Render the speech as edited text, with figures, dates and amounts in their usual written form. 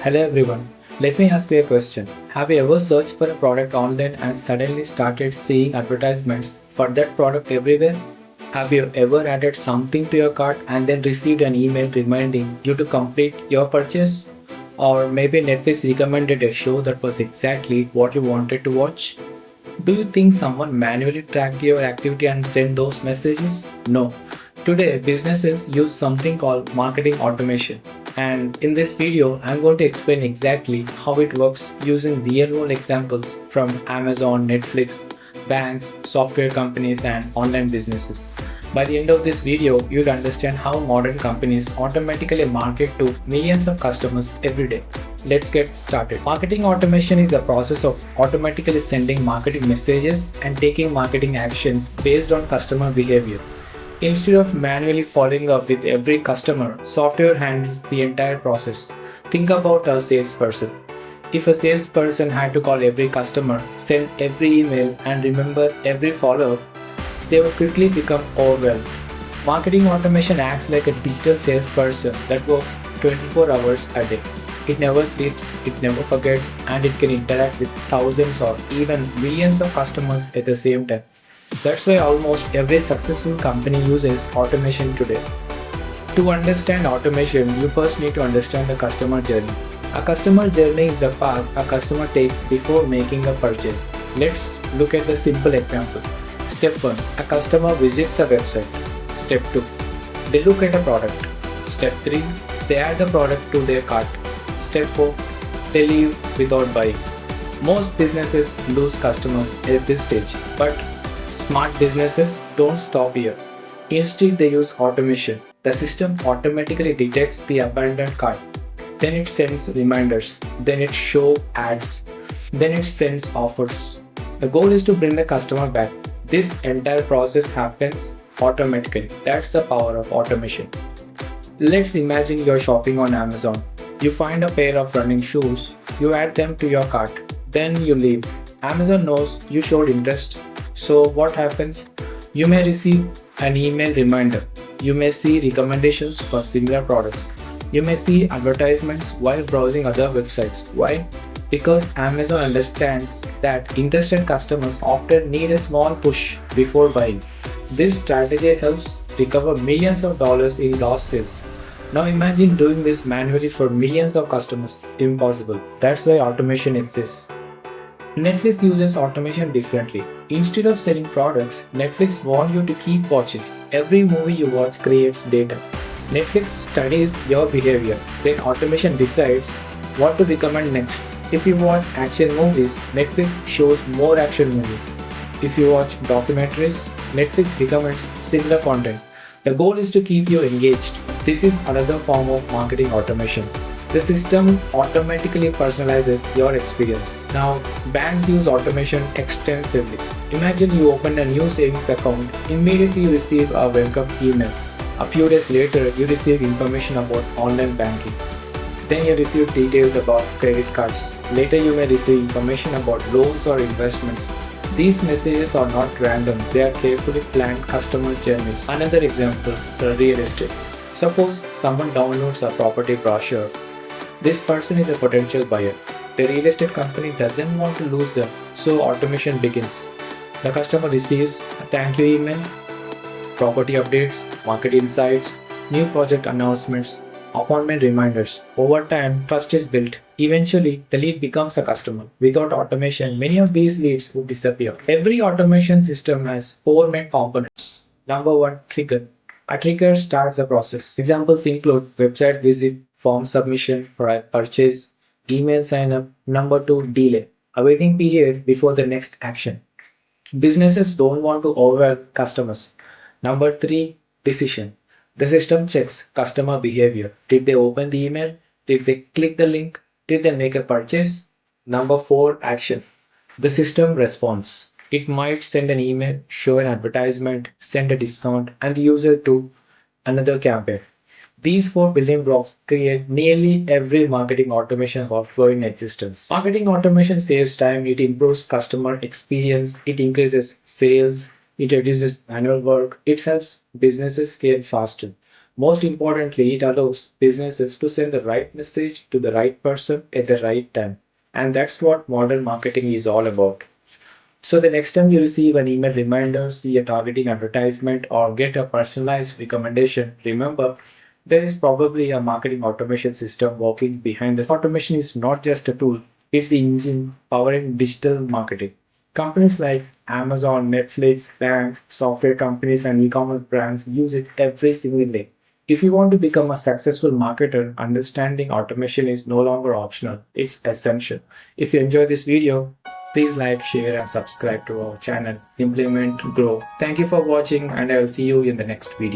Hello everyone. Let me ask you a question. Have you ever searched for a product online and suddenly started seeing advertisements for that product everywhere? Have you ever added something to your cart and then received an email reminding you to complete your purchase? Or maybe Netflix recommended a show that was exactly what you wanted to watch? Do you think someone manually tracked your activity and sent those messages? No. Today, businesses use something called marketing automation. And in this video, I'm going to explain exactly how it works using real world examples from Amazon, Netflix, banks, software companies, and online businesses. By the end of this video, you'll understand how modern companies automatically market to millions of customers every day. Let's get started. Marketing automation is a process of automatically sending marketing messages and taking marketing actions based on customer behavior. Instead of manually following up with every customer, software handles the entire process. Think about a salesperson. If a salesperson had to call every customer, send every email, and remember every follow up, they would quickly become overwhelmed. Marketing automation acts like a digital salesperson that works 24 hours a day. It never sleeps, it never forgets, and it can interact with thousands or even millions of customers at the same time. That's why almost every successful company uses automation today. To understand automation, you first need to understand the customer journey. A customer journey is the path a customer takes before making a purchase. Let's look at the simple example. Step 1. A customer visits a website. Step 2. They look at a product. Step 3. They add the product to their cart. Step 4. They leave without buying. Most businesses lose customers at this stage, but smart businesses don't stop here. Instead, they use automation. The system automatically detects the abandoned cart. Then it sends reminders. Then it shows ads. Then it sends offers. The goal is to bring the customer back. This entire process happens automatically. That's the power of automation. Let's imagine you're shopping on Amazon. You find a pair of running shoes, you add them to your cart, then you leave. Amazon knows you showed interest. So, what happens? You may receive an email reminder. You may see recommendations for similar products. You may see advertisements while browsing other websites. Why? Because Amazon understands that interested customers often need a small push before buying. This strategy helps recover millions of dollars in lost sales. Now imagine doing this manually for millions of customers. Impossible. That's why automation exists. Netflix uses automation differently. Instead of selling products, Netflix wants you to keep watching. Every movie you watch creates data. Netflix studies your behavior, then automation decides what to recommend next. If you watch action movies, Netflix shows more action movies. If you watch documentaries, Netflix recommends similar content. The goal is to keep you engaged. This is another form of marketing automation. The system automatically personalizes your experience. Now, banks use automation extensively. Imagine you open a new savings account, immediately you receive a welcome email. A few days later, you receive information about online banking. Then you receive details about credit cards. Later, you may receive information about loans or investments. These messages are not random, they are carefully planned customer journeys. Another example, real estate. Suppose someone downloads a property brochure. This person is a potential buyer. The real estate company doesn't want to lose them, so automation begins. The customer receives a thank you email, property updates, market insights, new project announcements, appointment reminders. Over time, trust is built. Eventually, the lead becomes a customer. Without automation, many of these leads would disappear. Every automation system has four main components. Number one, trigger. A trigger starts the process. Examples include website visit, form submission, purchase, email sign up. Number two, delay. A waiting period before the next action. Businesses don't want to overwhelm customers. Number three, decision. The system checks customer behavior. Did they open the email? Did they click the link? Did they make a purchase? Number four, action. The system responds. It might send an email, show an advertisement, send a discount, and the user to another campaign. These four building blocks create nearly every marketing automation workflow in existence. Marketing automation saves time, it improves customer experience, it increases sales, it reduces manual work, it helps businesses scale faster. Most importantly, it allows businesses to send the right message to the right person at the right time. And that's what modern marketing is all about. So the next time you receive an email reminder, see a targeting advertisement, or get a personalized recommendation, remember there is probably a marketing automation system working behind this. Automation is not just a tool, it's the engine powering digital marketing. Companies like Amazon, Netflix, banks, software companies, and e-commerce brands use it every single day. If you want to become a successful marketer, understanding automation is no longer optional, it's essential. If you enjoy this video, please like, share, and subscribe to our channel. Implement, grow. Thank you for watching, and I will see you in the next video.